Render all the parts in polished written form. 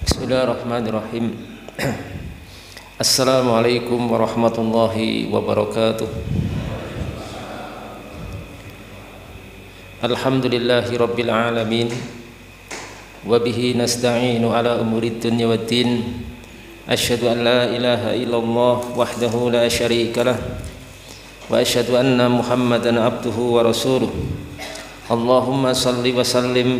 Bismillahirrahmanirrahim. Assalamualaikum warahmatullahi wabarakatuh. Alhamdulillahi rabbil alamin. Wa bihi nasta'inu ala umurid dunya waddin. Asyhadu an la ilaha illallah wahdahu la syarika lah. Wa asyhadu anna Muhammadan abduhu wa rasuluh. Allahumma salli wa sallim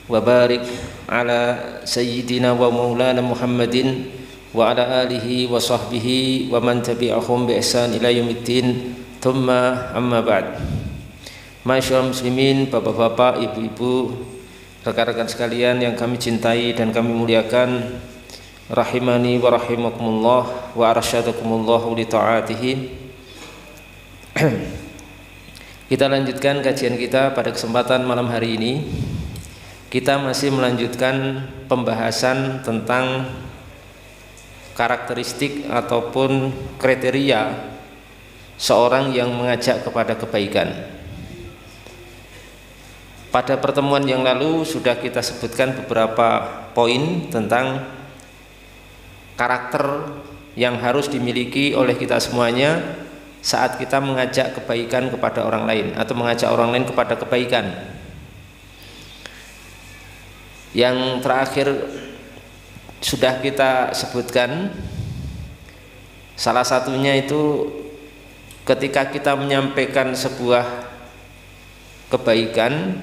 wa barik ala sayyidina wa maulana Muhammadin wa ala alihi wa sahbihi wa man tabi'ahum bi ihsan ila yaumiddin. Thumma amma ba'd. Masyaallah muslimin, bapak-bapak, ibu-ibu, rekan-rekan sekalian yang kami cintai dan kami muliakan, rahimani wa rahimakumullah wa arsyadakumullahu li ta'atihi. Kita lanjutkan kajian kita pada kesempatan malam hari ini. Kita masih melanjutkan pembahasan tentang karakteristik ataupun kriteria seorang yang mengajak kepada kebaikan. Pada pertemuan yang lalu sudah kita sebutkan beberapa poin tentang karakter yang harus dimiliki oleh kita semuanya saat kita mengajak kebaikan kepada orang lain atau mengajak orang lain kepada kebaikan. Yang terakhir sudah kita sebutkan, salah satunya itu ketika kita menyampaikan sebuah kebaikan,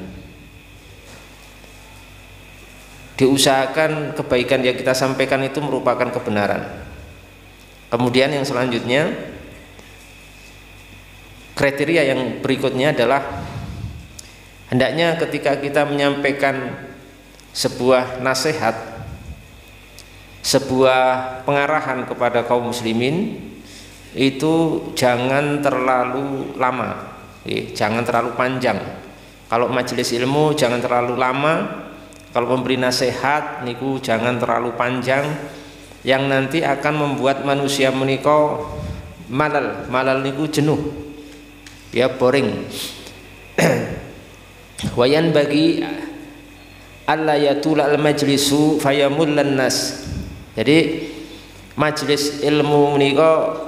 diusahakan kebaikan yang kita sampaikan itu merupakan kebenaran. Kemudian yang selanjutnya, kriteria yang berikutnya adalah hendaknya ketika kita menyampaikan sebuah nasihat, sebuah pengarahan kepada kaum muslimin, itu jangan terlalu lama, jangan terlalu panjang. Kalau majelis ilmu jangan terlalu lama, kalau memberi nasihat niku jangan terlalu panjang, yang nanti akan membuat manusia menika malal niku jenuh, ya, boring. Wayan bagi alla yatula al majlisu fayamullan nas. Jadi majelis ilmu menika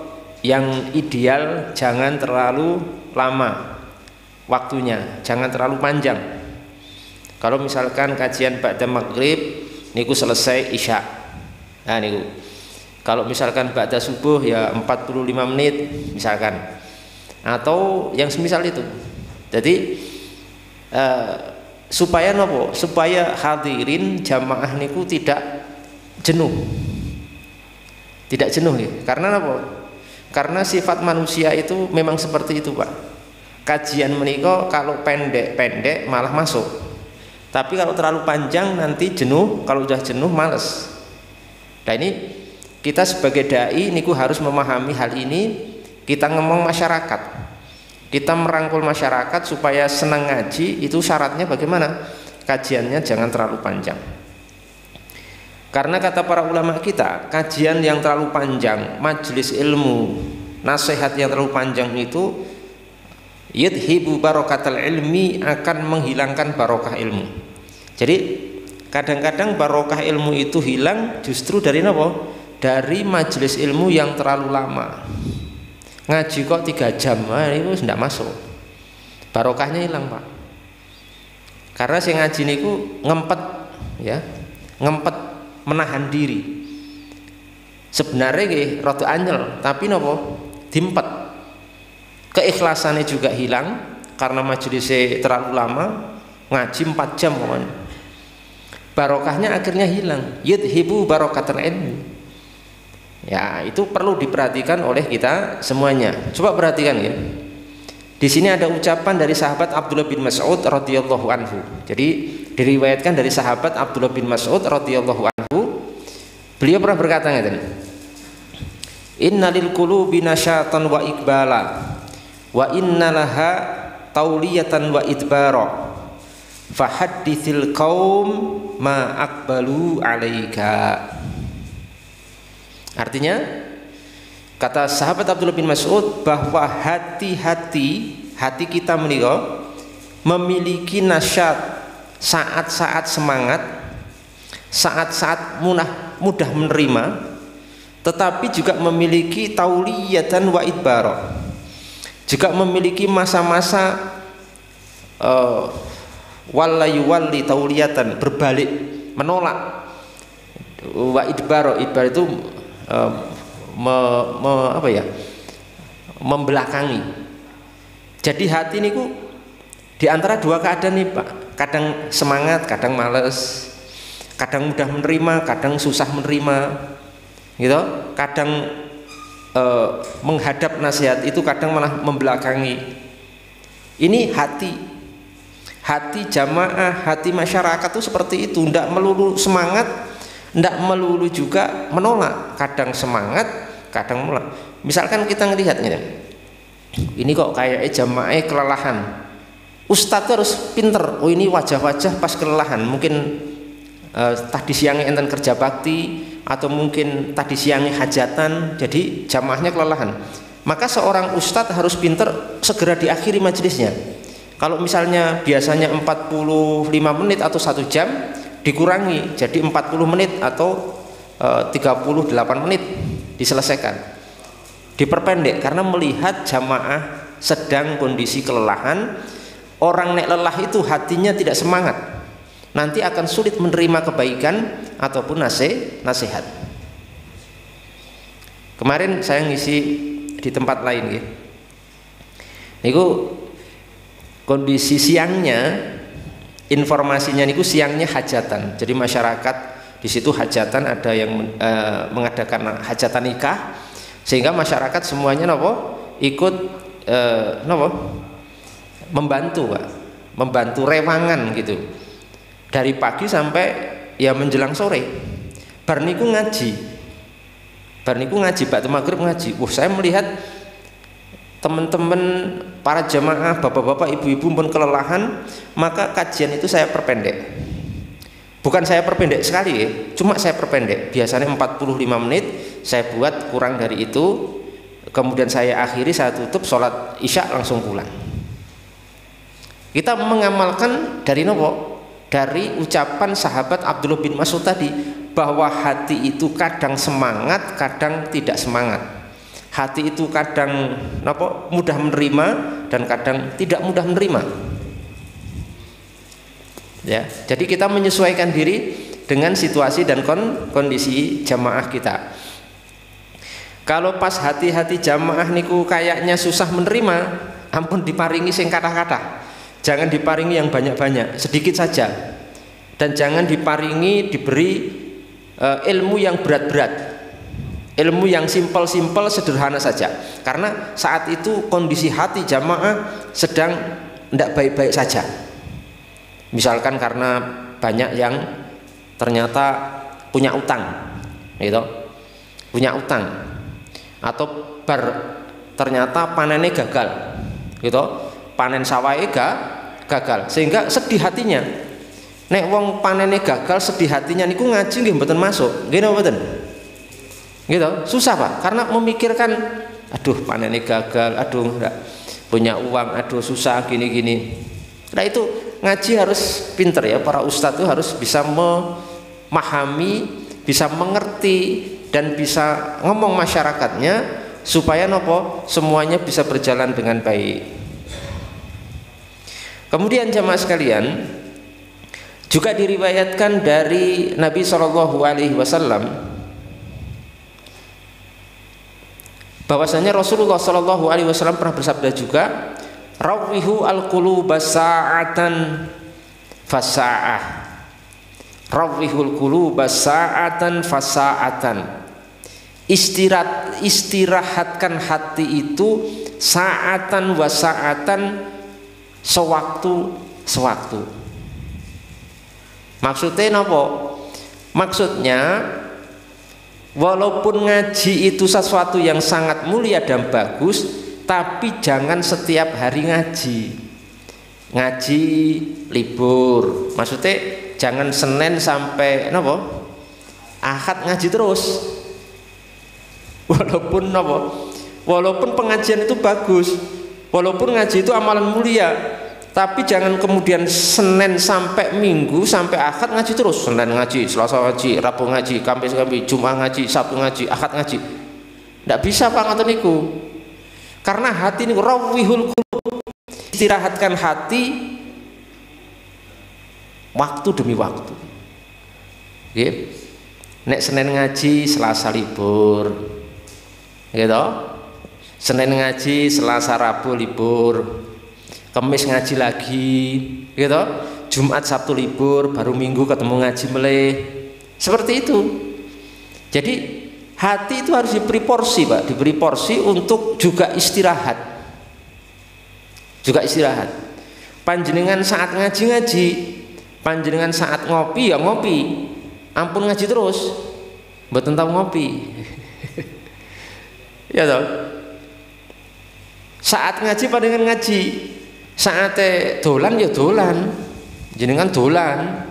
yang ideal jangan terlalu lama waktunya, jangan terlalu panjang. Kalau misalkan kajian ba'da maghrib niku selesai isya, nah niku. Kalau misalkan ba'da subuh ya 45 menit misalkan, atau yang semisal itu. Jadi supaya nopo? Supaya hadirin jamaah niku tidak jenuh. Tidak jenuh ya. Karena apa? Karena sifat manusia itu memang seperti itu, Pak. Kajian menika kalau pendek-pendek malah masuk. Tapi kalau terlalu panjang nanti jenuh, kalau sudah jenuh males. Nah ini kita sebagai dai niku harus memahami hal ini. Kita ngomong masyarakat, kita merangkul masyarakat supaya senang ngaji, itu syaratnya bagaimana? Kajiannya jangan terlalu panjang. Karena kata para ulama kita, kajian yang terlalu panjang, majelis ilmu, nasihat yang terlalu panjang itu yudhibu barokatal ilmi, akan menghilangkan barokah ilmu. Jadi kadang-kadang barokah ilmu itu hilang justru dari apa? Dari majelis ilmu yang terlalu lama. Ngaji kok 3 jam, itu tidak masuk, barokahnya hilang, Pak. Karena si ngaji niku ngempet, ya, ngempet, menahan diri. Sebenarnya nggih rada anyel, tapi nopo? Dimpet. Keikhlasannya juga hilang karena majelisnya terlalu lama, ngaji 4 jam pokoknya. Barokahnya akhirnya hilang. Yudhibu barokatul ilmi. Ya, itu perlu diperhatikan oleh kita semuanya. Coba perhatikan ya. Di sini ada ucapan dari sahabat Abdullah bin Mas'ud radhiyallahu anhu. Jadi diriwayatkan dari sahabat Abdullah bin Mas'ud radhiyallahu anhu. Beliau pernah berkata ngeten. Innalil qulubi nasyatan wa iqbala wa innalaha tauliyatan wa idbara. Fahaddithil qaum ma aqbalu alaika. Artinya kata sahabat Abdullah bin Mas'ud bahwa hati-hati hati kita menika memiliki nasyat, saat-saat semangat, saat-saat mudah menerima, tetapi juga memiliki tauliyatan wa idbaro, juga memiliki masa-masa wallayuwalli tauliyatan, berbalik, menolak, wa idbaro, idbar itu membelakangi. Jadi hati niku di antara dua keadaan nih Pak, kadang semangat, kadang males, kadang mudah menerima, kadang susah menerima, gitu. Kadang menghadap nasihat itu kadang malah membelakangi. Ini hati jamaah, hati masyarakat itu seperti itu, tidak melulu semangat, tidak melulu juga menolak, kadang semangat, kadang menolak. Misalkan kita ngelihat ini kok kayaknya jamaah kelelahan, ustadz harus pinter, oh ini wajah-wajah pas kelelahan, mungkin tadi siangnya enten kerja bakti, atau mungkin tadi siangnya hajatan, jadi jamaahnya kelelahan. Maka seorang ustadz harus pinter segera diakhiri majelisnya. Kalau misalnya biasanya 45 menit atau 1 jam, dikurangi jadi 40 menit atau 38 menit diselesaikan, diperpendek, karena melihat jamaah sedang kondisi kelelahan. Orang nek lelah itu hatinya tidak semangat, nanti akan sulit menerima kebaikan ataupun nasihat. Kemarin saya ngisi di tempat lain ya, niku kondisi siangnya, informasinya niku siangnya hajatan. Jadi masyarakat di situ hajatan, ada yang mengadakan hajatan nikah, sehingga masyarakat semuanya ikut membantu Pak, membantu rewangan gitu, dari pagi sampai ya menjelang sore. Bar niku ngaji Pak, maghrib ngaji. Saya melihat teman-teman para jamaah, bapak-bapak, ibu-ibu pun kelelahan, maka kajian itu saya perpendek. Bukan saya perpendek sekali ya, cuma saya perpendek. Biasanya 45 menit, saya buat kurang dari itu, kemudian saya akhiri, saya tutup, sholat isya langsung pulang. Kita mengamalkan dari dari ucapan sahabat Abdullah bin Mas'ud tadi, bahwa hati itu kadang semangat, kadang tidak semangat. Hati itu kadang mudah menerima dan kadang tidak mudah menerima. Ya, jadi kita menyesuaikan diri dengan situasi dan kondisi jamaah kita. Kalau pas hati-hati jamaah niku kayaknya susah menerima, ampun diparingi sing kata-kata. Jangan diparingi yang banyak-banyak, sedikit saja. Dan jangan diparingi diberi ilmu yang berat-berat. Ilmu yang simpel-simpel, sederhana saja. Karena saat itu kondisi hati jamaah sedang tidak baik-baik saja. Misalkan karena banyak yang ternyata punya utang, gitu. Punya utang, atau ternyata panennya gagal, gitu. Panen sawahnya gagal, sehingga sedih hatinya. Nek wong panennya gagal, sedih hatinya niku ngaji nggih mboten masuk, nggih napa mboten? Gitu, susah Pak, karena memikirkan aduh panennya gagal, aduh enggak punya uang, aduh susah gini-gini. Nah itu ngaji harus pinter ya, para ustadz itu harus bisa memahami, bisa mengerti, dan bisa ngomong masyarakatnya supaya semuanya bisa berjalan dengan baik. Kemudian jamaah sekalian, juga diriwayatkan dari Nabi SAW bahwasanya Rasulullah SAW pernah bersabda juga, rawihu al-quluba sa'atan fasa'ah, rawihul quluba sa'atan fasa'atan. Istirahatkan hati itu sa'atan wa sa'atan, sewaktu. Maksudnya maksudnya walaupun ngaji itu sesuatu yang sangat mulia dan bagus, tapi jangan setiap hari ngaji libur. Maksudnya jangan Senin sampai Ahad ngaji terus. Walaupun pengajian itu bagus, Walaupun ngaji itu amalan mulia, tapi jangan kemudian Senin sampai Minggu sampai Ahad ngaji terus. Senin ngaji, Selasa ngaji, Rabu ngaji, Kamis ngaji, Jumat ngaji, Sabtu ngaji, Ahad ngaji. Tidak bisa Pak ngoten niku. Karena hati ini rawihul qulub, istirahatkan hati waktu demi waktu. Nggih. Nek Senin ngaji, Selasa libur. Gitu. Senin ngaji, Selasa Rabu libur. Kamis ngaji lagi, gitu. Jumat Sabtu libur, baru Minggu ketemu ngaji meleh. Seperti itu. Jadi hati itu harus diberi porsi, Pak, diberi porsi untuk juga istirahat. Juga istirahat. Panjenengan saat ngaji, panjenengan saat ngopi ya ngopi. Ampun ngaji terus. Mboten tau ngopi. Ya toh. Saat ngaji panjenengan ngaji. Saate dolan ya dolan, jenengan dolan.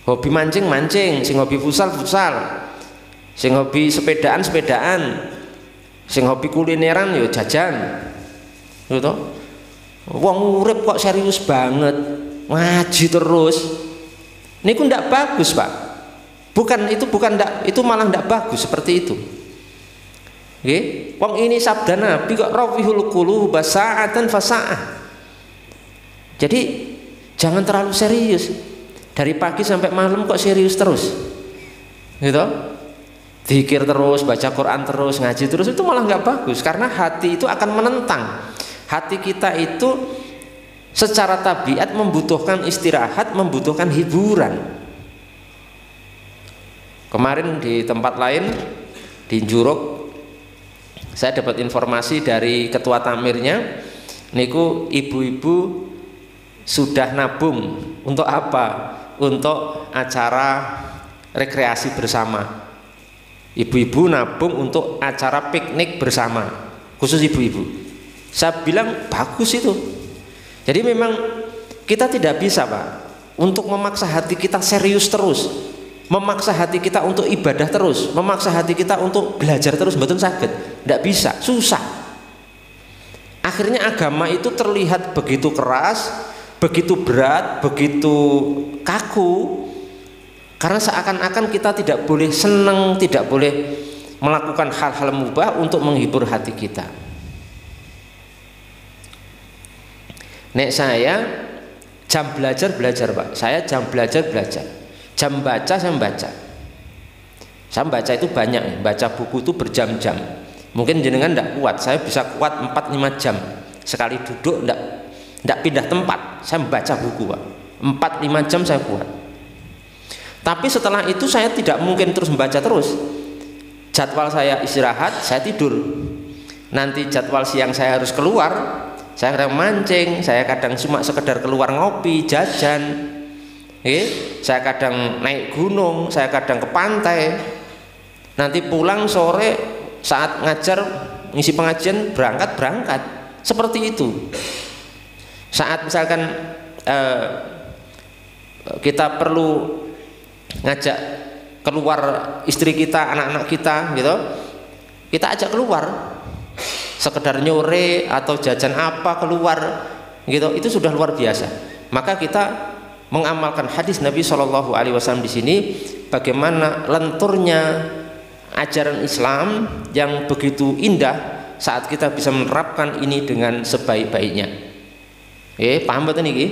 Hobi mancing mancing, sing hobi futsal futsal, sing hobi sepedaan sepedaan, sing hobi kulineran ya jajan, gitu. Wong urip kok serius banget, ngaji terus. Niku ndak bagus Pak. Itu malah ndak bagus seperti itu. Nggih, wong ini sabda Nabi kok rawihul qulub sa'atan fasa'ah. Jadi jangan terlalu serius. Dari pagi sampai malam kok serius terus. Gitu? Zikir terus, baca Quran terus, ngaji terus, itu malah nggak bagus karena hati itu akan menentang. Hati kita itu secara tabiat membutuhkan istirahat, membutuhkan hiburan. Kemarin di tempat lain di Juruk saya dapat informasi dari ketua tamirnya, niku ibu-ibu sudah nabung untuk apa? Untuk acara rekreasi bersama. Ibu-ibu nabung untuk acara piknik bersama, khusus ibu-ibu. Saya bilang bagus itu. Jadi memang kita tidak bisa Pak untuk memaksa hati kita serius terus, memaksa hati kita untuk ibadah terus, memaksa hati kita untuk belajar terus, betul sakit. Tidak bisa, susah. Akhirnya agama itu terlihat begitu keras, begitu berat, begitu kaku, karena seakan-akan kita tidak boleh senang, tidak boleh melakukan hal-hal mubah untuk menghibur hati kita. Nek saya jam belajar Pak, saya jam belajar, jam baca saya membaca. Saya membaca itu banyak, baca buku itu berjam-jam. Mungkin jenengan tidak kuat, saya bisa kuat 4-5 jam sekali duduk, tidak pindah tempat. Saya membaca buku Pak, 4-5 jam saya kuat. Tapi setelah itu saya tidak mungkin terus membaca terus. Jadwal saya istirahat, saya tidur. Nanti jadwal siang saya harus keluar, saya kadang mancing, saya kadang cuma sekedar keluar ngopi, jajan. Saya kadang naik gunung, saya kadang ke pantai. Nanti pulang sore saat ngajar, ngisi pengajian, berangkat seperti itu. Saat misalkan kita perlu ngajak keluar istri kita, anak-anak kita gitu, kita ajak keluar, sekedar nyore atau jajan apa keluar gitu, itu sudah luar biasa. Maka kita mengamalkan hadis Nabi SAW di sini, bagaimana lenturnya ajaran Islam yang begitu indah saat kita bisa menerapkan ini dengan sebaik-baiknya. Paham mboten iki?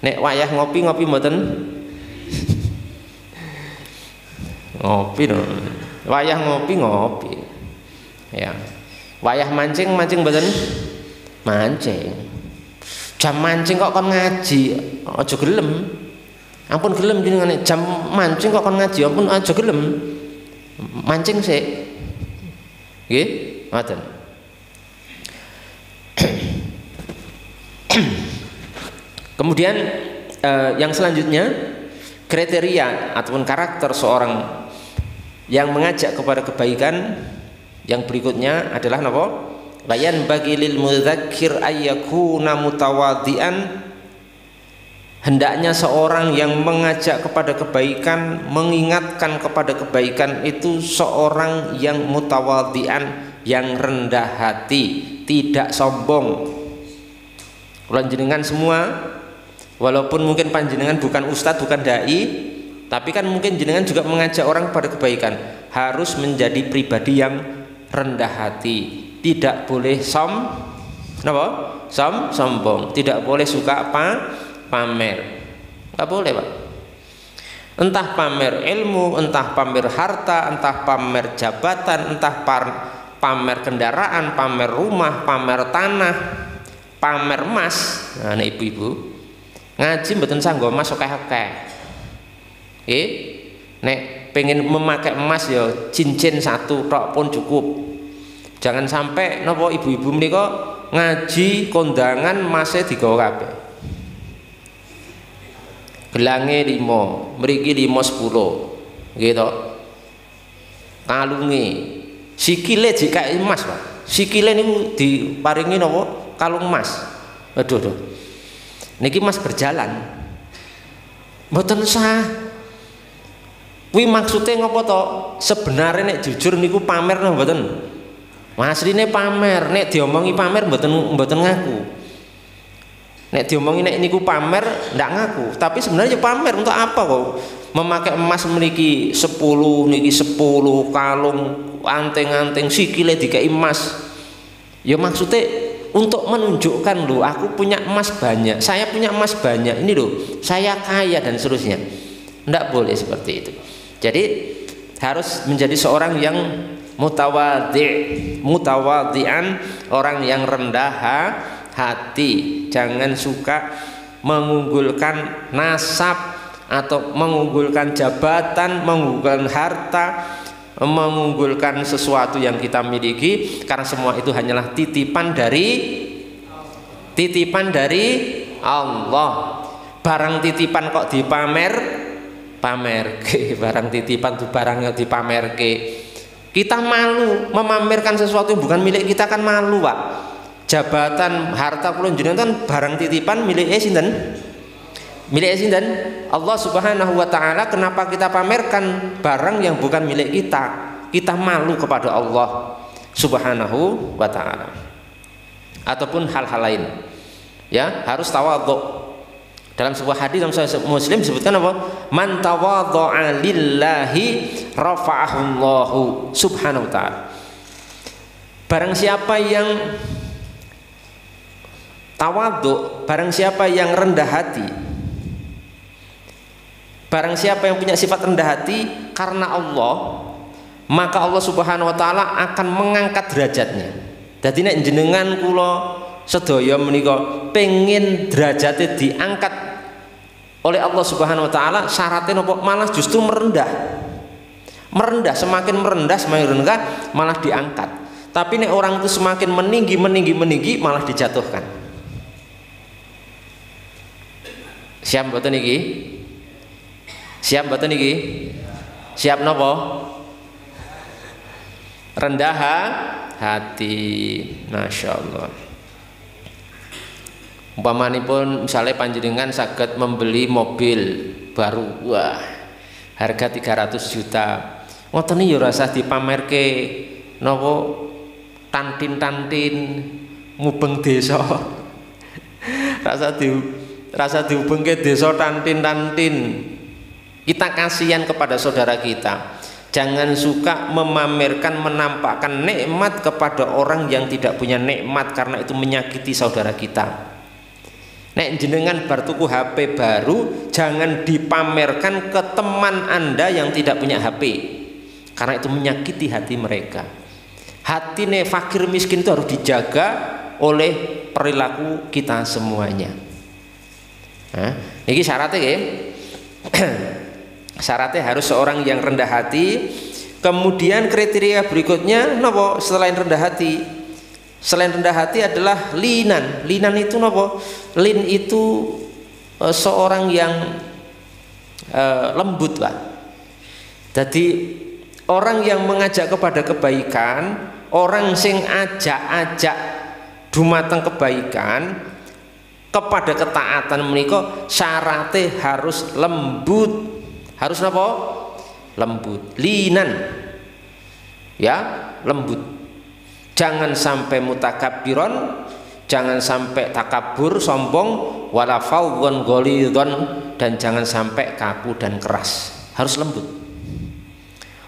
Nek wayah ngopi mboten? Ngopi no. Wayah ngopi. Ya. Wayah mancing mboten? Mancing. Jam mancing kok kon ngaji, aja gelem. Ampun gelem jenengan jam mancing kok kon ngaji, ampun aja gelem. Mancing sik. Nggih, ngoten. Kemudian yang selanjutnya, kriteria ataupun karakter seorang yang mengajak kepada kebaikan yang berikutnya adalah napa? Bayan bagi lil mudzakir ayyakuna mutawadhian. Hendaknya seorang yang mengajak kepada kebaikan, mengingatkan kepada kebaikan itu seorang yang mutawadhian, yang rendah hati, tidak sombong. Kula jenengan semua, walaupun mungkin panjenengan bukan ustadz, bukan dai, tapi kan mungkin jenengan juga mengajak orang pada kebaikan. Harus menjadi pribadi yang rendah hati, tidak boleh sombong, tidak boleh suka pamer, nggak boleh Pak. Entah pamer ilmu, entah pamer harta, entah pamer jabatan, entah pamer kendaraan, pamer rumah, pamer tanah, pamer emas. Nah, ibu-ibu ngaji mboten sanggo emas akeh-akeh. Nek pengen memakai emas ya cincin satu tok pun cukup. Jangan sampai nopo ibu-ibu menika ngaji kondangan emasnya digawa kabeh. Gelange 5, mriki 5 10. Gitu. Kalunge sikile jika emas, Pak. Sikile niku diparingi nopo? Kalung emas. Aduh. Niki mas berjalan. Mboten sah. Kuwi maksude ngopo to? Sebenarnya nek jujur niku pamer napa mboten? Asline pamer, nek diomongi pamer mboten ngaku. Nek diomongi nek niku pamer ndak ngaku, tapi sebenarnya pamer untuk apa kok? Memakai emas memiliki 10, niki 10 kalung, anteng-anteng sikile dikai emas. Ya maksudnya untuk menunjukkan loh, aku punya emas banyak, saya punya emas banyak, ini loh, saya kaya dan seterusnya. Ndak boleh seperti itu. Jadi harus menjadi seorang yang mutawadi'an, orang yang rendah hati. Jangan suka mengunggulkan nasab atau mengunggulkan jabatan, mengunggulkan harta, mengunggulkan sesuatu yang kita miliki, karena semua itu hanyalah titipan dari Allah. Barang titipan kok pamerke, barang titipan tuh barang yang dipamerke. Kita malu memamerkan sesuatu yang bukan milik kita, kan malu Pak. Jabatan, harta kula jenengan kan barang titipan milik sinten? Milik sinten? Allah Subhanahu wa taala. Kenapa kita pamerkan barang yang bukan milik kita? Kita malu kepada Allah Subhanahu wa taala. Ataupun hal-hal lain. Ya, harus tawadhu. Dalam sebuah hadis dalam Sahih Muslim disebutkan apa? Man tawadha'a lillahi rafa'ahu Allahu subhanahu wa ta'ala. Barang siapa yang tawadhu, barang siapa yang rendah hati, barang siapa yang punya sifat rendah hati karena Allah, maka Allah Subhanahu wa taala akan mengangkat derajatnya. Dadi nek jenengan kula sedaya menika pengen derajatnya diangkat oleh Allah Subhanahu wa taala, syaratnya nopo? Malah justru merendah, semakin merendah malah diangkat. Tapi nek orang itu semakin meninggi malah dijatuhkan. Siap mboten niki? Siap mboten niki? Siap nopo? Rendah hati. Masya Allah. Umpamanipun misalnya panjenengan saged membeli mobil baru, wah harga 300 juta. Ngoten iki ya rasa dipamerke napa tantin-tantin mubeng desa. rasa dihubungke desa tantin-tantin. Kita kasihan kepada saudara kita. Jangan suka memamerkan, menampakkan nikmat kepada orang yang tidak punya nikmat, karena itu menyakiti saudara kita. Nek jenengan bar tuku HP baru, jangan dipamerkan ke teman Anda yang tidak punya HP, karena itu menyakiti hati mereka. Hati fakir miskin itu harus dijaga oleh perilaku kita semuanya. Ini syaratnya ya. Syaratnya harus seorang yang rendah hati. Kemudian kriteria berikutnya nopo selain rendah hati? Selain rendah hati adalah linan. Linan itu nopo? Lin itu seorang yang lembut Pak. Jadi orang yang mengajak kepada kebaikan, orang sing ajak dumateng kebaikan, kepada ketaatan menika syaratnya harus lembut. Harus nopo? Lembut. Linan. Ya, lembut. Jangan sampai mutakabbiron, jangan sampai takabur, sombong, wala fawdhon ghalidhon, dan jangan sampai kaku dan keras. Harus lembut.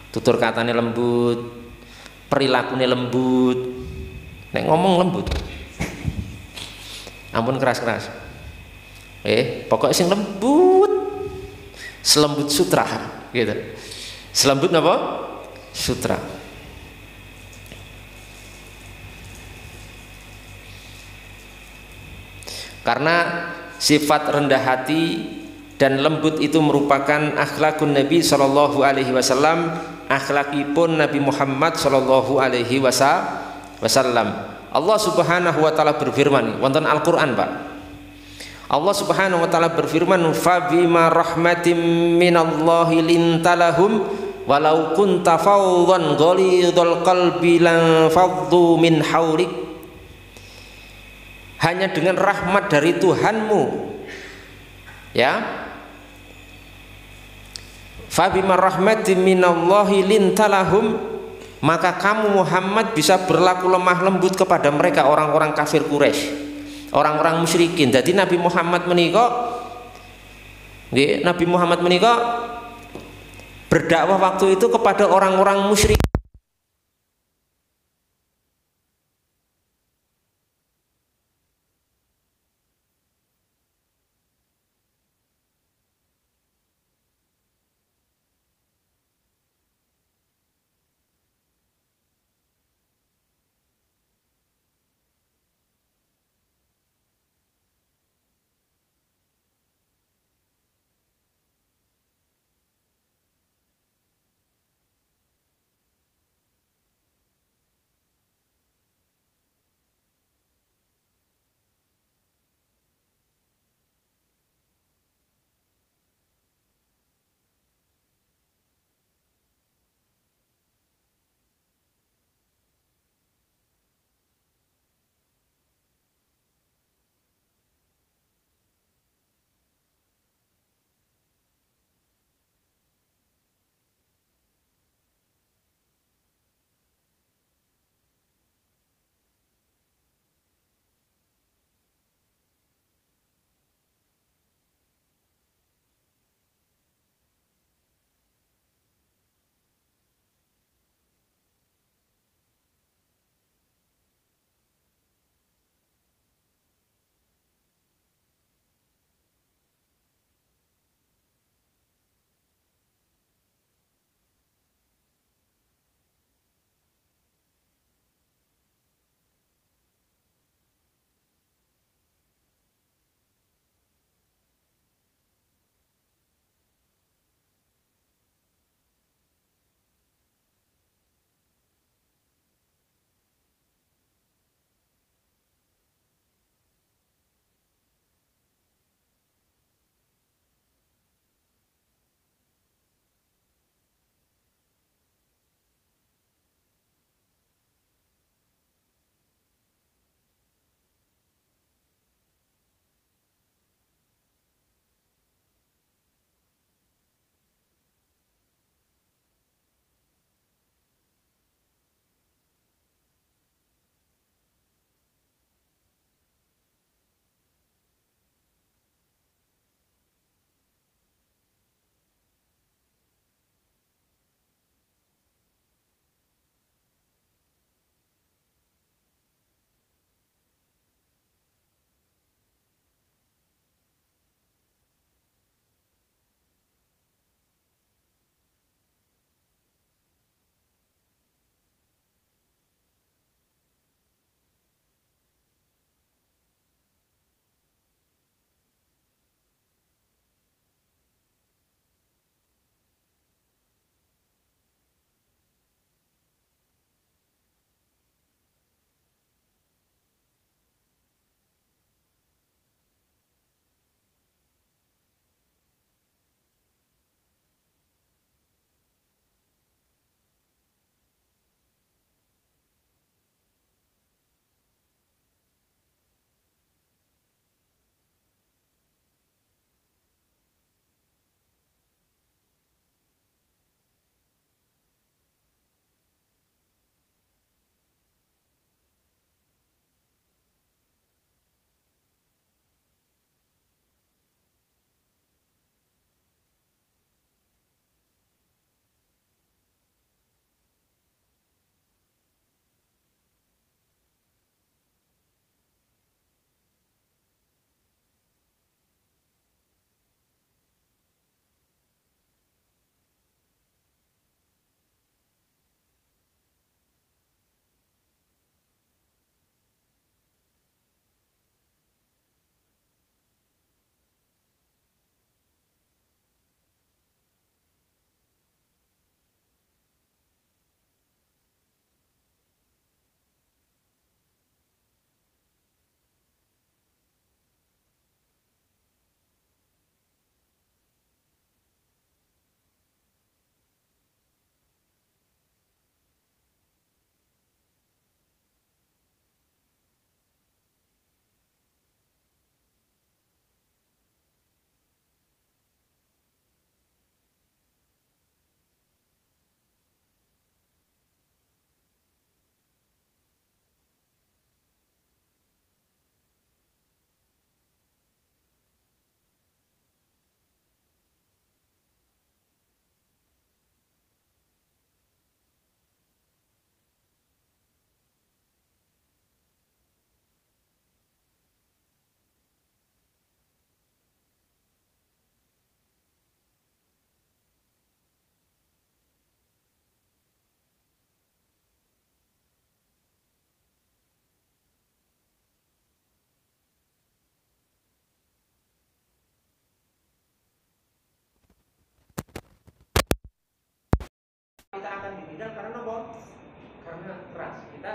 Tutur katanya lembut, perilakunya lembut. Nek ngomong lembut. Ampun keras-keras. Pokoknya sing lembut. Selembut sutra gitu. Selembut apa? Sutra. Karena sifat rendah hati dan lembut itu merupakan akhlakun Nabi sallallahu alaihi wasallam, akhlakipun Nabi Muhammad sallallahu alaihi wasallam. Allah Subhanahu wa taala berfirman wonten Al-Qur'an, Pak. Allah Subhanahu wa taala berfirman, "Fa bima rahmatim minallahi lintalahum walau kunta fawdhan ghalidhal qalbi lan faddu min haulik." Hanya dengan rahmat dari Tuhanmu, ya, fa bima rahmatin minallahi lintalahum, maka kamu Muhammad bisa berlaku lemah lembut kepada mereka, orang-orang kafir Quraisy, orang-orang musyrikin. Jadi Nabi Muhammad menika berdakwah waktu itu kepada orang-orang musyrik. kita akan dihina karena apa? Karena keras. Kita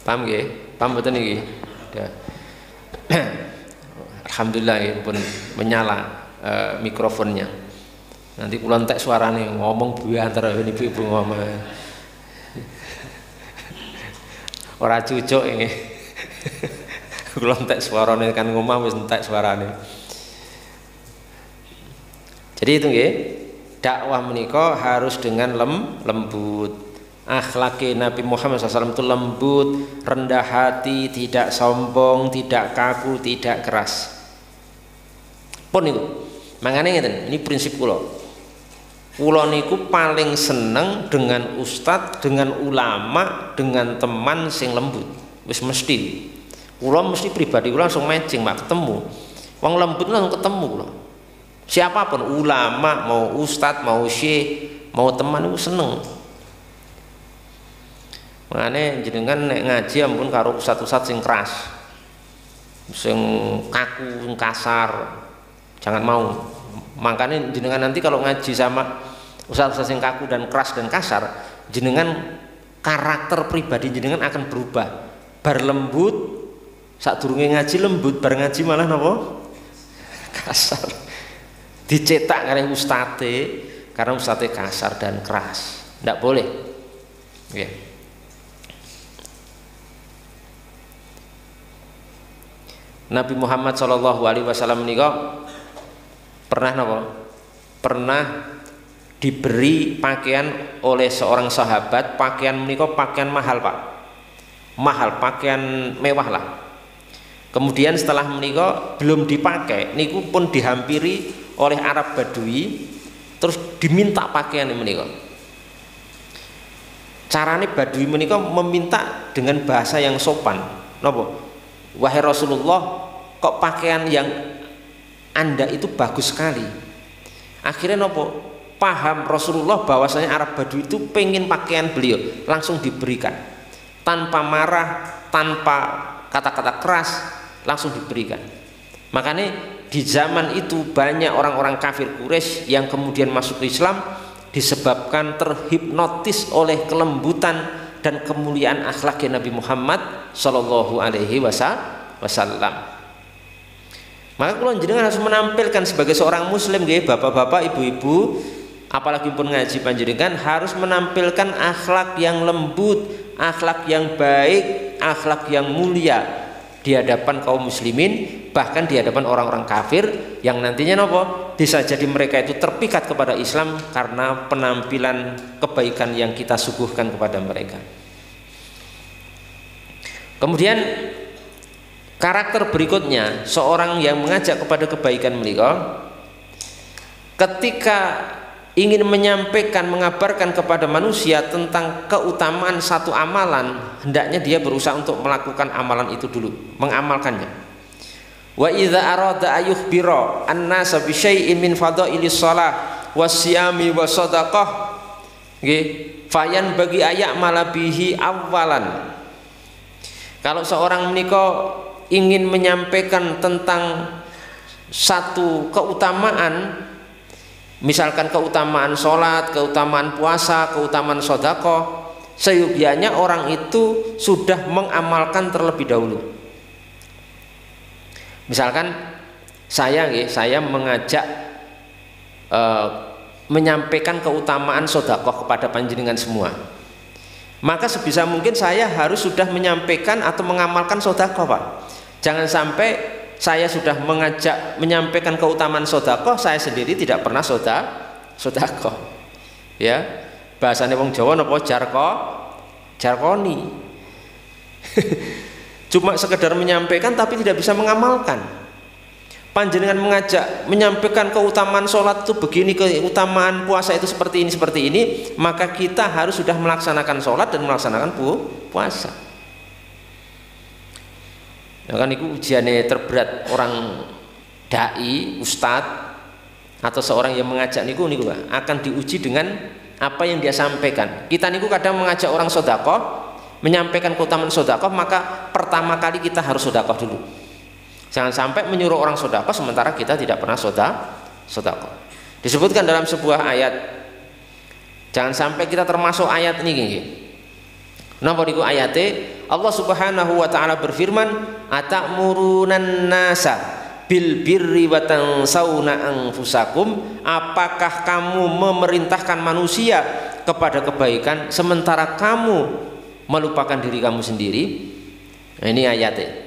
paham nggih? Paham mboten iki? Ya. Alhamdulillah ya, pun menyala mikrofonnya. Nanti kula entek suarane ngomong buwe antara ibu-ibu ngomong. Ora cucuk iki. Kula entek suarane kan ngomong wis entek suarane. Jadi itu nggih, dakwah menika harus dengan lembut. Akhlaki Nabi Muhammad SAW itu lembut, rendah hati, tidak sombong, tidak kaku, tidak keras. Pun itu, makanya ngeten, ini prinsip kula. Kula niku paling seneng dengan ustadz, dengan ulama, dengan teman sing lembut. Wis mesti. Kula mesti pribadi kula langsung matching, mak ketemu. Wong lembut langsung ketemu kula. Siapapun, ulama, mau ustadz, mau syekh, mau teman itu seneng. Makanya jenengan nek ngaji ampun karo ustadz-ustadz sing keras, sing kaku, sing kasar, jangan mau. Makanya jenengan nanti kalau ngaji sama ustadz-ustadz sing kaku dan keras dan kasar, jenengan karakter pribadi jenengan akan berubah. Bar lembut, sadurunge ngaji lembut, bar ngaji malah napa? Kasar. Dicetak karo ustadze, karena ustadze kasar dan keras. Ndak boleh. Ya. Nabi Muhammad SAW menika pernah napa? Pernah diberi pakaian oleh seorang sahabat, pakaian menika pakaian mahal, Pak. Mahal, pakaian mewah lah. Kemudian setelah menika belum dipakai, niku pun dihampiri oleh Arab Badui, terus diminta pakaian menika. Carane Badui menika meminta dengan bahasa yang sopan. Napa? Wahai Rasulullah, kok pakaian yang Anda itu bagus sekali. Akhirnya nopo? Paham Rasulullah bahwasanya Arab Badui itu pengen pakaian beliau, langsung diberikan. Tanpa marah, tanpa kata-kata keras, langsung diberikan. Makanya di zaman itu banyak orang-orang kafir Quraisy yang kemudian masuk Islam disebabkan terhipnotis oleh kelembutan dan kemuliaan akhlaknya Nabi Muhammad Sallallahu Alaihi Wasallam. Maka kalau jenengan harus menampilkan sebagai seorang Muslim, nggih, bapak-bapak, ibu-ibu, apalagi pun ngaji panjenengan harus menampilkan akhlak yang lembut, akhlak yang baik, akhlak yang mulia di hadapan kaum muslimin, bahkan di hadapan orang-orang kafir yang nantinya nopo bisa jadi mereka itu terpikat kepada Islam karena penampilan kebaikan yang kita suguhkan kepada mereka. Kemudian karakter berikutnya, seorang yang mengajak kepada kebaikan menika ketika ingin menyampaikan, mengabarkan kepada manusia tentang keutamaan satu amalan, hendaknya dia berusaha untuk melakukan amalan itu dulu, mengamalkannya. Wa idza arada ayukhbira an-nasa bi syai'in min fadailis shalah wasyami wa shadaqah, nggih, fayan bagi ayak malabihi awalan. Kalau seorang menika ingin menyampaikan tentang satu keutamaan, misalkan keutamaan sholat, keutamaan puasa, keutamaan sedekah, seyogianya orang itu sudah mengamalkan terlebih dahulu. Misalkan saya mengajak menyampaikan keutamaan sedekah kepada panjenengan semua, maka sebisa mungkin saya harus sudah menyampaikan atau mengamalkan sedekah, Pak. Jangan sampai saya sudah menyampaikan keutamaan sedekah, saya sendiri tidak pernah sedekah. Ya, bahasane wong Jawa napa jarkoni. Cuma sekedar menyampaikan tapi tidak bisa mengamalkan. Panjenengan mengajak menyampaikan keutamaan sholat itu begini, keutamaan puasa itu seperti ini, maka kita harus sudah melaksanakan sholat dan melaksanakan puasa. Ya kan itu ujiannya terberat orang dai, ustadz atau seorang yang mengajak niku akan diuji dengan apa yang dia sampaikan. Kita niku kadang mengajak orang sedekah, menyampaikan keutamaan sedekah, maka pertama kali kita harus sedekah dulu. Jangan sampai menyuruh orang sedekah sementara kita tidak pernah sedekah. Disebutkan dalam sebuah ayat. Jangan sampai kita termasuk ayat ini nggih. Napa niku ayate? Allah Subhanahu wa taala berfirman, "Atamurun nasa bil birri wa tansawna anfusakum?" Apakah kamu memerintahkan manusia kepada kebaikan sementara kamu melupakan diri kamu sendiri? Nah, ini ayatnya.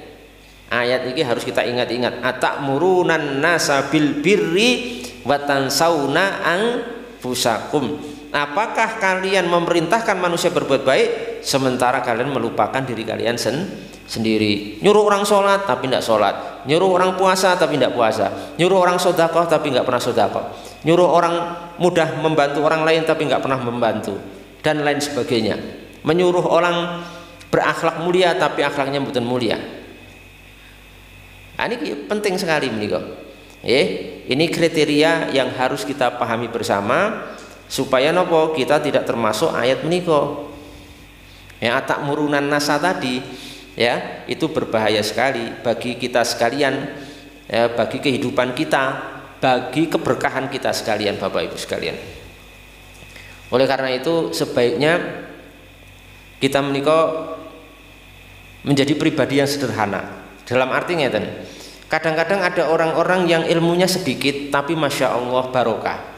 Ayat ini harus kita ingat-ingat. Atamurun nasa bil birri wa tansawna anfusakum. Apakah kalian memerintahkan manusia berbuat baik sementara kalian melupakan diri kalian sendiri? Nyuruh orang sholat tapi tidak sholat, nyuruh orang puasa tapi tidak puasa, nyuruh orang sedekah tapi nggak pernah sedekah, nyuruh orang mudah membantu orang lain tapi nggak pernah membantu, dan lain sebagainya. Menyuruh orang berakhlak mulia tapi akhlaknya bukan mulia. Nah, ini penting sekali ini kriteria yang harus kita pahami bersama supaya nopo kita tidak termasuk ayat meniko. Ya, atakmurunan nasa tadi ya, itu berbahaya sekali bagi kita sekalian, ya, bagi kehidupan kita, bagi keberkahan kita sekalian, Bapak Ibu sekalian. Oleh karena itu sebaiknya kita meniko menjadi pribadi yang sederhana. Dalam artinya kadang-kadang ada orang-orang yang ilmunya sedikit tapi masya Allah barokah.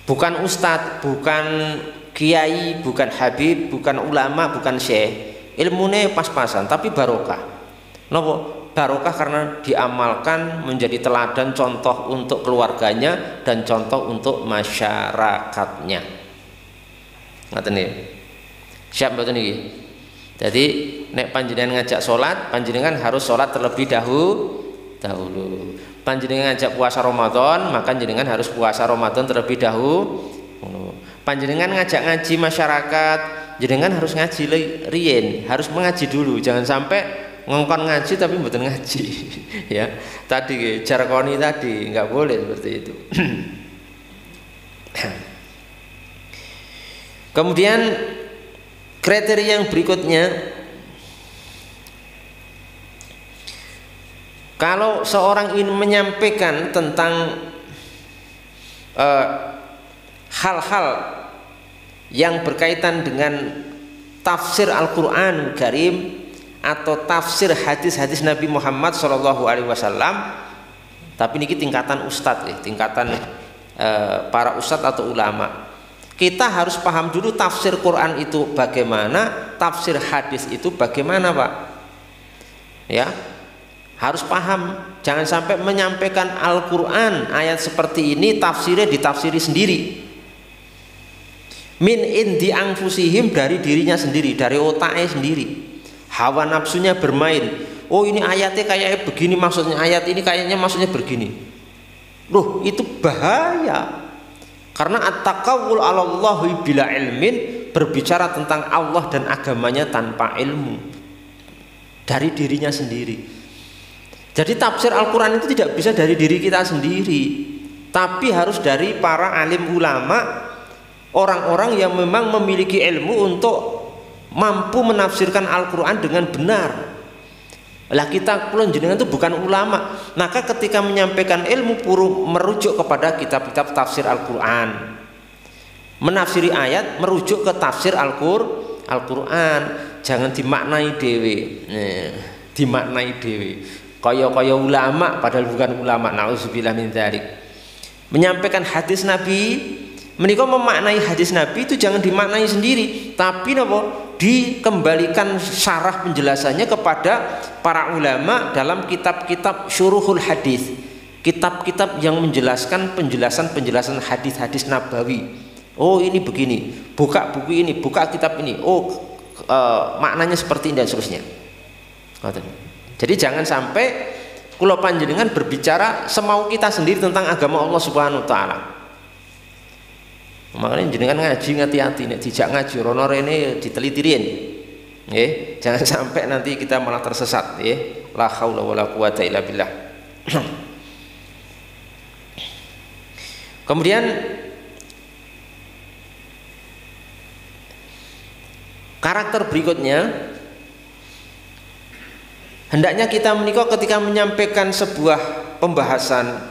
Bukan ustadz, bukan kiai, bukan habib, bukan ulama, bukan syekh. Ilmunya pas-pasan tapi barokah. Nopo? Barokah karena diamalkan menjadi teladan contoh untuk keluarganya dan contoh untuk masyarakatnya. Ngaten nggih. Siap mboten niki? Jadi nek panjenengan ngajak sholat, panjenengan harus sholat terlebih dahulu. Panjenengan ngajak puasa Ramadan, maka panjenengan harus puasa Ramadan terlebih dahulu. Panjenengan ngajak ngaji masyarakat, jenengan harus ngaji riyen, harus mengaji dulu. Jangan sampai ngongkon ngaji tapi mboten ngaji. Ya, tadi jarkoni tadi nggak boleh seperti itu. Kemudian kriteria yang berikutnya, kalau seorang ingin menyampaikan tentang hal-hal yang berkaitan dengan tafsir Al-Quran Karim atau tafsir hadis-hadis Nabi Muhammad SAW, tapi ini tingkatan ustadz, tingkatan para ustadz atau ulama. Kita harus paham dulu tafsir Quran itu bagaimana, tafsir hadis itu bagaimana, Pak. Ya, harus paham. Jangan sampai menyampaikan Al-Quran ayat seperti ini tafsirnya ditafsiri sendiri. Min indi anfusihim, dari dirinya sendiri, dari otaknya sendiri. Hawa nafsunya bermain. Oh, ini ayatnya kayak begini maksudnya, ayat ini kayaknya maksudnya begini. Loh, itu bahaya. Karena at-taqawul 'alallahi bila ilmin, berbicara tentang Allah dan agamanya tanpa ilmu, dari dirinya sendiri. Jadi tafsir Al-Quran itu tidak bisa dari diri kita sendiri, tapi harus dari para alim ulama, orang-orang yang memang memiliki ilmu untuk mampu menafsirkan Al-Quran dengan benar. Lah kita kulon jenengan itu bukan ulama, maka ketika menyampaikan ilmu merujuk kepada kitab-kitab tafsir Al-Quran, menafsiri ayat merujuk ke tafsir Al-Quran. Jangan dimaknai dewe, dimaknai dewe kaya ulama padahal bukan ulama. Nauzubillah min dzalik. Menyampaikan hadis Nabi, menika memaknai hadis Nabi itu jangan dimaknai sendiri, tapi napa? Dikembalikan syarah penjelasannya kepada para ulama dalam kitab-kitab syuruhul hadis, kitab-kitab yang menjelaskan penjelasan hadis-hadis nabawi. Oh, ini begini, buka buku ini, buka kitab ini, oh maknanya seperti ini dan seterusnya. Jadi jangan sampai kula panjenengan berbicara semau kita sendiri tentang agama Allah Subhanahu wa taala. Makanya jenengan ngaji hati-hati, nek dijak ngaji rono rene ditelitirin. Nggih, jangan sampai nanti kita malah tersesat, nggih. La haula wala quwata illa billah. Kemudian Karakter berikutnya, hendaknya kita menika ketika menyampaikan sebuah pembahasan,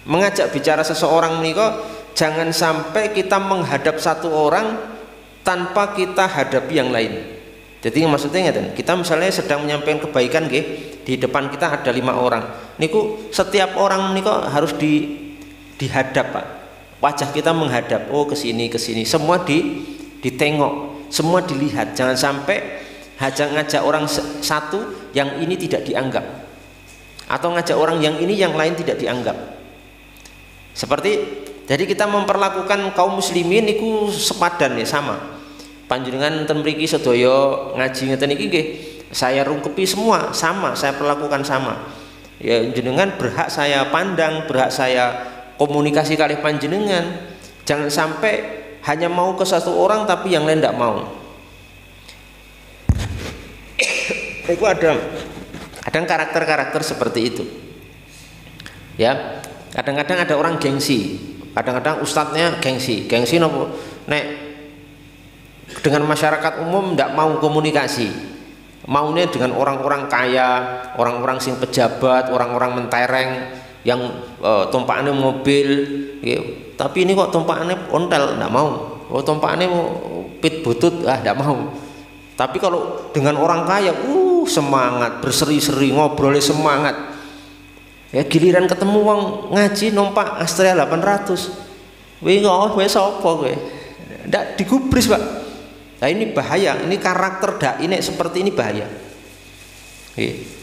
mengajak bicara seseorang menika, jangan sampai kita menghadap satu orang tanpa kita hadapi yang lain. Jadi maksudnya ngeten, kita misalnya sedang menyampaikan kebaikan nggih, di depan kita ada 5 orang. Niku setiap orang niku harus dihadap, Pak. Wajah kita menghadap, oh ke sini, semua ditengok. Semua dilihat, jangan sampai ngajak orang satu yang ini tidak dianggap, atau ngajak orang yang ini yang lain tidak dianggap. Seperti jadi kita memperlakukan kaum muslimin niku sepadan ya, sama. Panjenengan ten mriki sedaya ngaji ngeten iki nggih, saya rungkepi semua sama, saya perlakukan sama. Ya jenengan berhak saya pandang, berhak saya komunikasi kali panjenengan. Jangan sampai hanya mau ke satu orang tapi yang lain tidak mau. Itu ada karakter-karakter seperti itu. Ya, kadang-kadang ada orang gengsi, kadang-kadang ustadznya gengsi nopo. Nek dengan masyarakat umum tidak mau komunikasi, maunya dengan orang-orang kaya, orang-orang sing pejabat, orang-orang mentereng yang tumpakannya mobil, gitu. Tapi ini kok tumpakannya ontel, tidak mau. Oh tumpakannya pit butut, tidak mau. Tapi kalau dengan orang kaya, semangat, berseri-seri, ngobrolnya semangat. Ya giliran ketemu wong ngaji numpak Astrea 800, wih nggak, wih sopo gue, tidak digubris Pak. Nah ini bahaya, ini karakter ini seperti ini bahaya.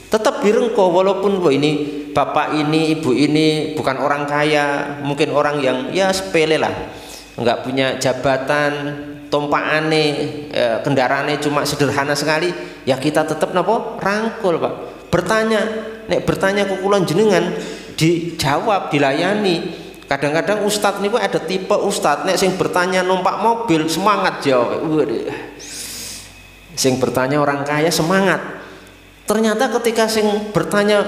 Tetap direngko walaupun ini bapak ini, ibu ini bukan orang kaya, mungkin orang yang ya sepele lah, nggak punya jabatan, tompakane, kendaraannya cuma sederhana sekali, ya kita tetap napa rangkul Pak. Bertanya ke kulon jenengan dijawab, dilayani. Kadang-kadang ustadz niku ada tipe ustadz nek sing bertanya numpak mobil semangat jawab, sing bertanya orang kaya semangat. Ternyata ketika sing bertanya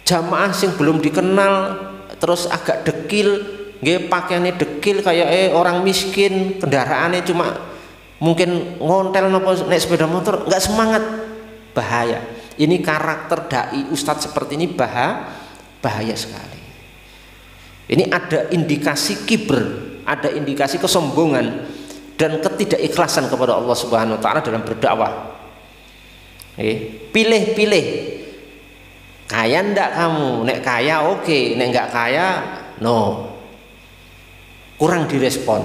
jamaah sing belum dikenal terus agak dekil, nggih pakaiannya dekil kayak orang miskin, kendaraannya cuma mungkin ngontel napa naik sepeda motor, nggak semangat, bahaya. Ini karakter dai ustadz seperti ini bahaya sekali. Ini ada indikasi kibr, ada indikasi kesombongan dan ketidakikhlasan kepada Allah Subhanahu wa taala dalam berdakwah. Pilih-pilih, kaya ndak kamu, nek kaya oke, nek nggak kaya no, kurang direspon.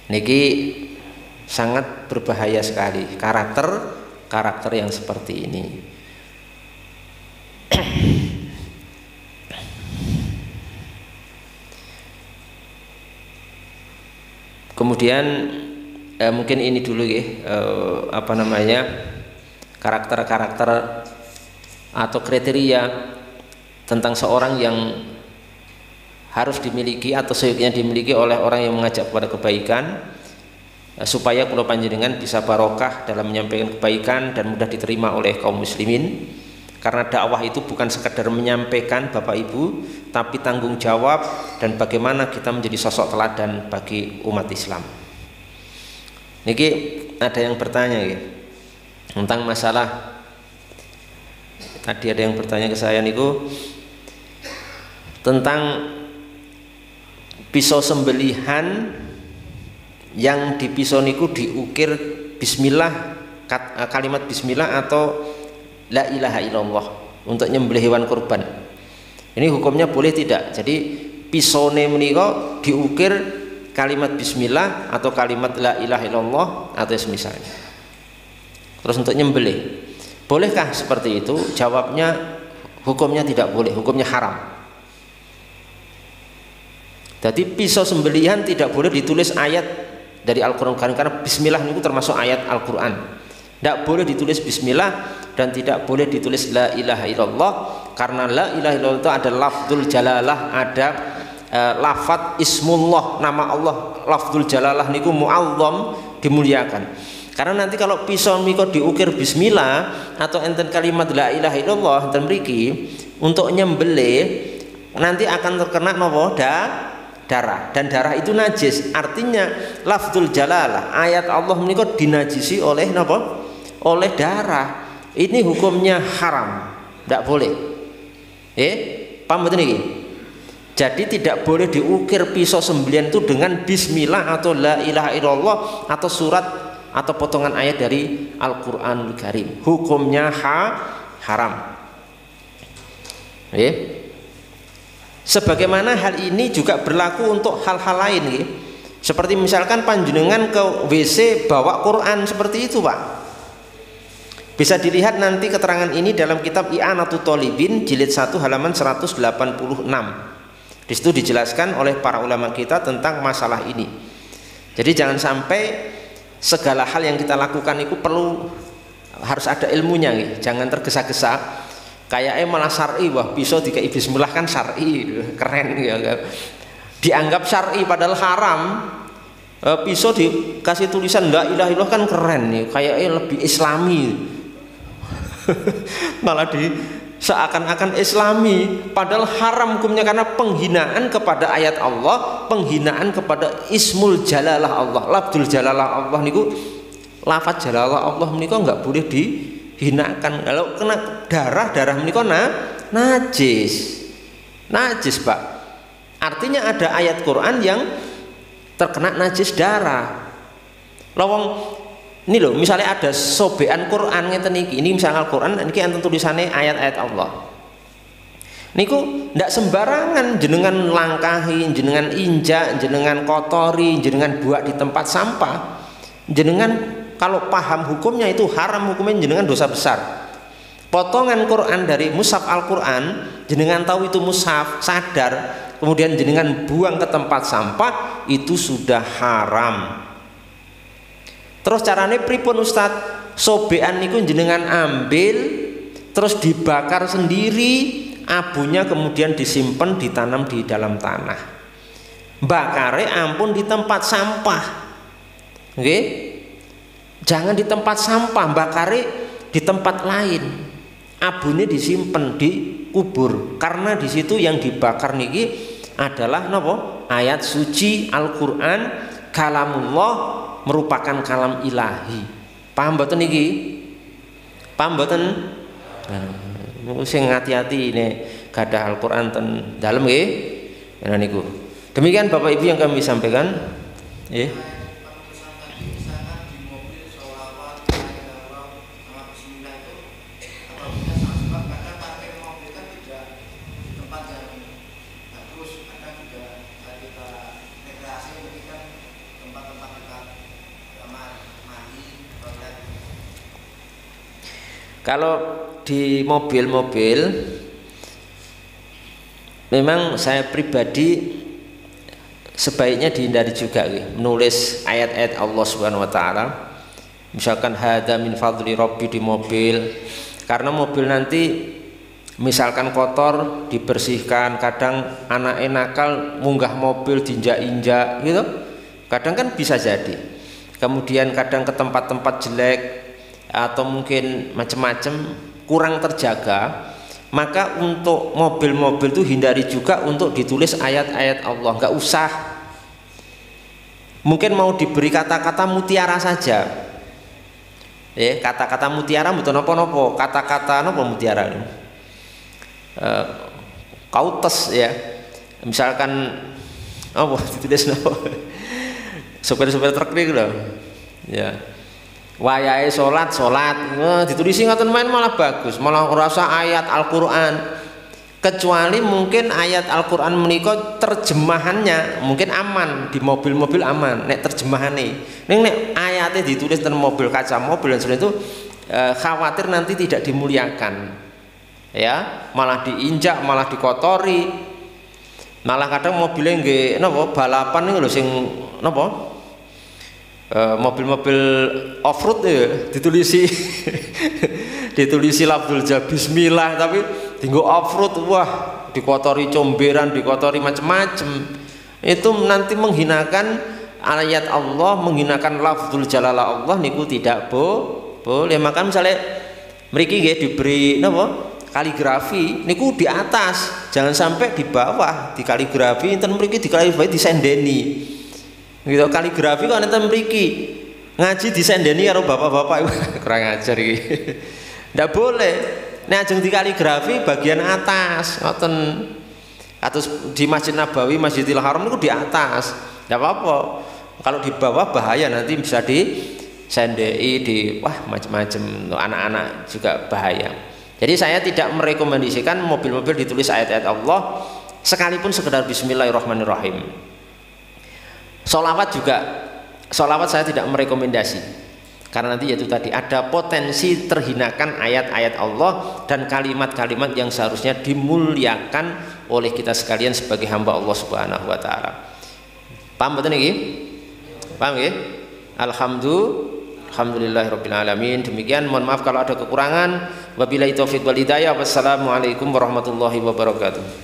Niki sangat berbahaya sekali karakter yang seperti ini. Kemudian mungkin ini dulu ya, karakter-karakter atau kriteria tentang seorang yang harus dimiliki atau seyogyanya dimiliki oleh orang yang mengajak kepada kebaikan, supaya kula panjenengan bisa barokah dalam menyampaikan kebaikan dan mudah diterima oleh kaum muslimin. Karena dakwah itu bukan sekadar menyampaikan Bapak Ibu, tapi tanggung jawab dan bagaimana kita menjadi sosok teladan bagi umat Islam. Niki ada yang bertanya ya, tentang masalah, tadi ada yang bertanya ke saya niku tentang pisau sembelihan yang di pisau niku diukir bismillah, kalimat bismillah atau la ilaha illallah untuk nyembelih hewan kurban. Ini hukumnya boleh tidak? Jadi pisone menika diukir kalimat bismillah atau kalimat la ilaha illallah atau semisalnya. Terus untuk nyembelih, bolehkah seperti itu? Jawabnya hukumnya tidak boleh, hukumnya haram. Jadi pisau sembelihan tidak boleh ditulis ayat dari Al-Qur'an karena bismillah itu termasuk ayat Al-Qur'an. Tidak boleh ditulis bismillah dan tidak boleh ditulis la ilaha illallah, karena la ilaha illallah itu ada lafzul jalalah, ada lafaz ismullah, nama Allah. Lafzul jalalah niku mu'azzam, dimuliakan. Karena nanti kalau pisau niku diukir bismillah atau enten kalimat la ilaha illallah enten mriki untuk nyembelih nanti akan terkena napa darah, dan darah itu najis. Artinya lafzul jalalah ayat Allah menika dinajisi oleh napa? Oleh darah. Ini hukumnya haram, tidak boleh. Paham betul ini? Jadi tidak boleh diukir pisau sembelihan itu dengan bismillah atau la ilaha illallah atau surat atau potongan ayat dari Al-Qur'anul Karim. Hukumnya haram. Sebagaimana hal ini juga berlaku untuk hal-hal lain, seperti misalkan panjenengan ke WC bawa Quran, seperti itu Pak. Bisa dilihat nanti keterangan ini dalam kitab I'anatut Thalibin jilid 1 halaman 186. Di situ dijelaskan oleh para ulama kita tentang masalah ini. Jadi jangan sampai segala hal yang kita lakukan itu harus ada ilmunya, jangan tergesa-gesa. Kayaknya malah syar'i, wah pisau dikai bismillah kan syar'i, keren ya. Dianggap syar'i padahal haram. Pisau dikasih tulisan la ilaha illallah kan keren nih, kayaknya lebih islami. Malah seakan-akan islami, padahal haram hukumnya karena penghinaan kepada ayat Allah, penghinaan kepada ismul jalalah Allah, lafzul jalalah Allah niku, lafaz jalalah Allah niku enggak boleh dihinakan. Kalau kena darah menika najis Pak. Artinya ada ayat Quran yang terkena najis darah. Lawang ini loh, misalnya ada sobekan Quran ngeten iki. Ini misalnya Al-Qur'an niki enten tulisannya ayat-ayat Allah. Niku ndak sembarangan jenengan langkahi, jenengan injak, jenengan kotori, jenengan buat di tempat sampah. Jenengan kalau paham hukumnya itu haram, hukumnya jenengan dosa besar. Potongan Quran dari mushaf Al-Qur'an, jenengan tahu itu mushaf, sadar, kemudian jenengan buang ke tempat sampah, itu sudah haram. Terus caranya pripun Ustadz? Sobekan niku jenengan ambil terus dibakar sendiri, abunya kemudian disimpan, ditanam di dalam tanah. Bakare ampun di tempat sampah. Oke? Jangan di tempat sampah, bakare di tempat lain. Abunya disimpan, dikubur. Karena di situ yang dibakar niki adalah napa? Ayat suci Al-Qur'an, kalamullah, merupakan kalam ilahi. Paham mboten niki? Paham mboten? Sing hati-hati ini gadah Al-Qur'an ten dalem nggih. Nah niku. Demikian Bapak Ibu yang kami sampaikan. Nggih. Kalau di mobil-mobil memang saya pribadi sebaiknya dihindari juga menulis ayat-ayat Allah Subhanahu wa taala. Misalkan hadza min fadli rabbi di mobil, karena mobil nanti misalkan kotor dibersihkan, kadang anak nakal munggah mobil diinjak-injak gitu. Kadang kan bisa jadi. Kemudian kadang ke tempat-tempat jelek atau mungkin macam-macam kurang terjaga, maka untuk mobil-mobil itu hindari juga untuk ditulis ayat-ayat Allah. Nggak usah, mungkin mau diberi kata-kata mutiara saja, kata-kata mutiara betul nopo-nopo, kata-kata nopo mutiara kautes ya, misalkan ditulis nopo sopir-sopir truk gitu loh ya, wayahe salat ditulisi ngoten main malah bagus, malah rasa ayat Al-Qur'an. Kecuali mungkin ayat Al-Qur'an menika terjemahannya mungkin aman, di mobil-mobil aman nek terjemahane. Nek ayatnya ditulis di mobil, kaca mobil dan sebagainya itu khawatir nanti tidak dimuliakan. Ya, malah diinjak, malah dikotori. Malah kadang mobilnya nggih napa balapan niku lho sing napa mobil-mobil off-road ya ditulisi lafzul bismillah tapi tinggal off-road, wah dikotori comberan, dikotori macam-macam. Itu nanti menghinakan ayat Allah, menghinakan lafzul jalalah Allah niku tidak boleh. Maka misalnya mriki nggih diberi napa kaligrafi niku di atas, jangan sampai di bawah. Di kaligrafi enten mriki di kaligrafi disendeni. Gitu kaligrafi kok enten mriki. Ngaji disendeni karo bapak-bapak kurang ajar iki. Ndak boleh. Nek ajeng di kaligrafi bagian atas ngoten. Atau di Masjid Nabawi, Masjidil Haram itu di atas, tidak apa-apa. Kalau di bawah bahaya, nanti bisa disendei, wah macam-macam. Anak-anak juga bahaya. Jadi saya tidak merekomendasikan mobil-mobil ditulis ayat-ayat Allah, sekalipun sekedar Bismillahirrahmanirrahim. Sholawat juga, sholawat saya tidak merekomendasi. Karena nanti yaitu tadi ada potensi terhinakan ayat-ayat Allah dan kalimat-kalimat yang seharusnya dimuliakan oleh kita sekalian sebagai hamba Allah Subhanahu wa taala. Paham betul niki? Paham ya? Alhamdulillahirabbil alamin. Demikian, mohon maaf kalau ada kekurangan. Wabillahi taufiq wal hidayah. Wassalamualaikum warahmatullahi wabarakatuh.